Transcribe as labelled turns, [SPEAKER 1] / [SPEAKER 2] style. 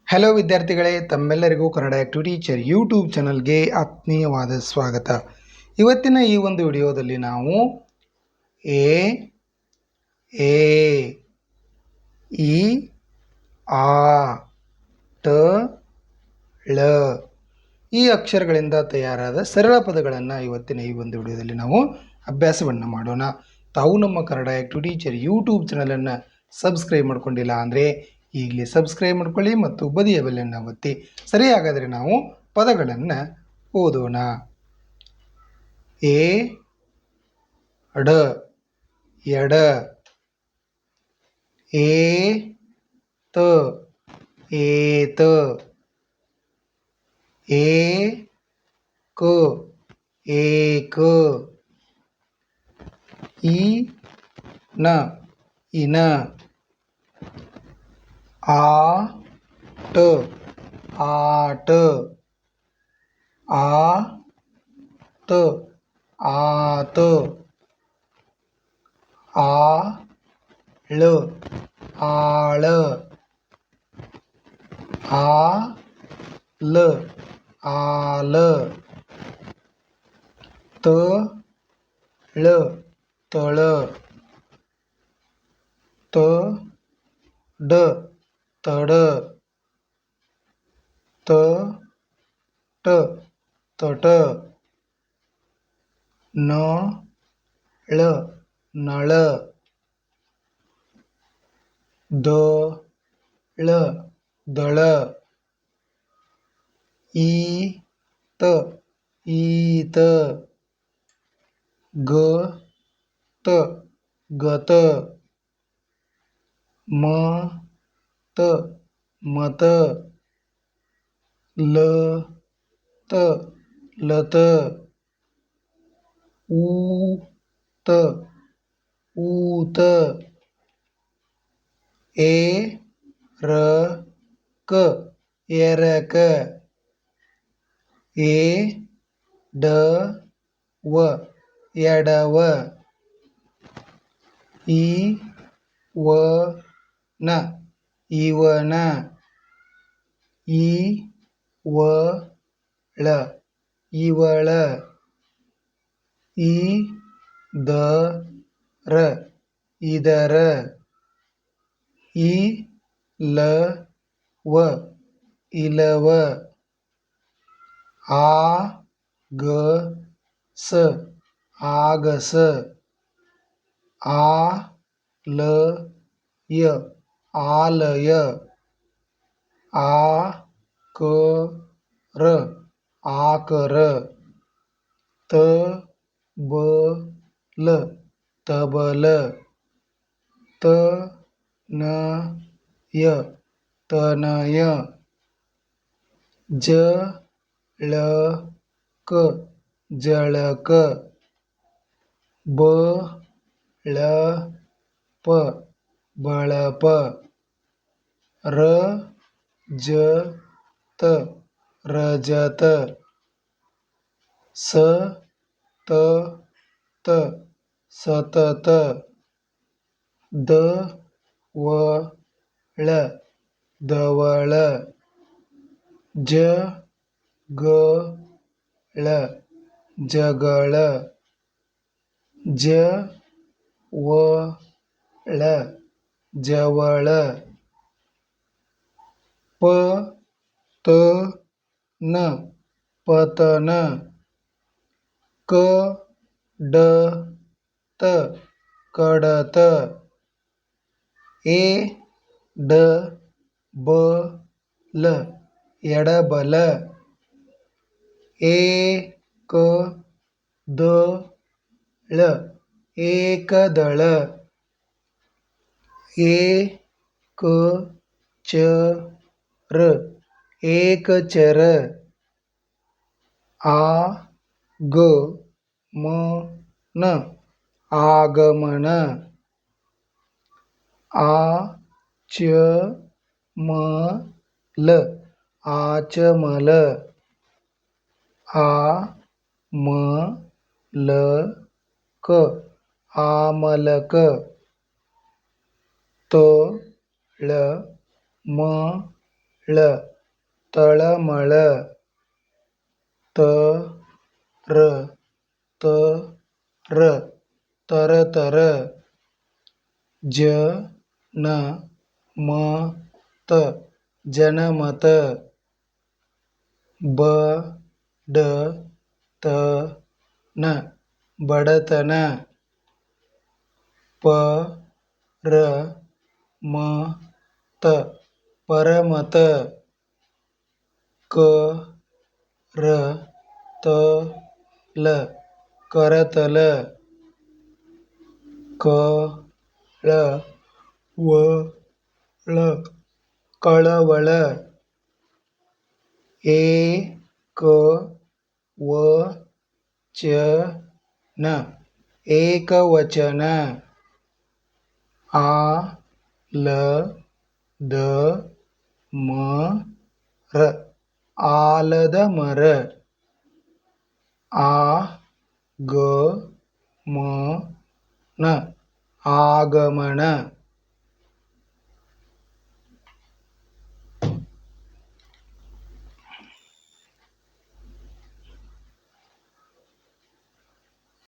[SPEAKER 1] Hello ವಿದ್ಯಾರ್ಥಿಗಳೇ, ತಮ್ಮೆಲ್ಲರಿಗೂ Kannada active teacher YouTube ಚಾನಲ್ಗೆ ಆತ್ಮೀಯವಾದ ಸ್ವಾಗತ. ಇವತ್ತಿನ ಈ ಒಂದು ವಿಡಿಯೋದಲ್ಲಿ ನಾವು ಎ ಎ ಇ ಆ ಟ ಳ ಈ ಅಕ್ಷರಗಳಿಂದ ತಯಾರಾದ ಸರಳ ಪದಗಳನ್ನು ಇವತ್ತಿನ ಈ ಒಂದು ವಿಡಿಯೋದಲ್ಲಿ ನಾವು ಅಭ್ಯಾಸವನ್ನು ಮಾಡೋಣ. ತಾವು ನಮ್ಮ ಕನ್ನಡ ಆ್ಯಕ್ಟಿವ್ ಟೀಚರ್ ಯೂಟ್ಯೂಬ್ ಚಾನಲನ್ನು ಸಬ್ಸ್ಕ್ರೈಬ್ ಮಾಡ್ಕೊಂಡಿಲ್ಲ ಅಂದರೆ ಈಗಲೇ ಸಬ್ಸ್ಕ್ರೈಬ್ ಮಾಡ್ಕೊಳ್ಳಿ ಮತ್ತು ಬದಿಯ ಬೆಲ್ಲನ್ನು ಒತ್ತಿ. ಸರಿಯಾಗಾದರೆ ನಾವು ಪದಗಳನ್ನು ಓದೋಣ. ಎ ಡ ಎಡ, ಏ ತ ಏತ, ಏ ಕ ಏಕ, ಈ ನ ಇನ, ಆ ಟ ಆಟ, ಆ ತ ಆತ, ಆ ಳ ಆಳ, ಆ ಲ ಆಲ, ತ ಳ ತಳ, ತ ಡ ತಡ, ತ ಟ ತಟ, ನ ಳ ನಳ, ದ ಳ ದಳ, ಈ ತ ಈತ, ಗ ತ ಗತ, ಮ ತ ಮತ, ಲ ತ ಲತ, ಊ ತ ಊತ, ಎ ರ ಕ ಎರಕ, ಎ ಡ ವ ಎಡವ, ಈ ವ ನ ಇವನ, ಈ ವ ಳ ಇವಳ, ಈ ದ ರ ಇದರ, ಈ ಲ ವ ಇಲವ, ಆ ಗ ಸ ಆಗಸ, ಆ ಲ ಯ ಆಲಯ, ಆ ಕ ರ ಆಕರ, ತ ಬ ಲ ತಬಲ, ತ ನ ಯ ತನಯ, ಜ ಳ ಕ ಜಳಕ, ಬ ಳ ಪ ಬಳಪ, ರ ಜ ತ ರಜತ, ಸ ತ ತ ಸತತ, ದ ವ ಳ ದವಳ, ಜ ಗ ಳ ಜಗಳ, ಜ ವ ಳ ಜವಳ, ಪ ತ ನ ಪತನ, ಕ ಡ ತ ಕಡತ, ಎ ಡ ಬ ಲ ಎಡಬಲ, ಏ ಕ ದ ಳ ಏಕದಳ, ಏ ಕ ಚ ರ ಏಕಚರ, ಆ ಗ ಮ ನ ಆಗಮನ, ಆ ಚ ಮ ಲ ಆಚಮಲ, ಆ ಮ ಲ ಕ ಆಮಲಕ, ತ ಳ ಮ ಳ ತಳಮಳ ತರ ತರ ತರತರ ಜನಮತ ಜನಮತ ಬಡತನ ಬಡತನ ಪರಮತ ಪರಮತ ಕರತಲ ಕರತಲ ಕಳವಳ ಕಳವಳ ಏಕವಚನ ಏಕವಚನ ಆಲದ ಮರ ಆಲದ ಮರ ಆಗಮನ ಆಗಮನ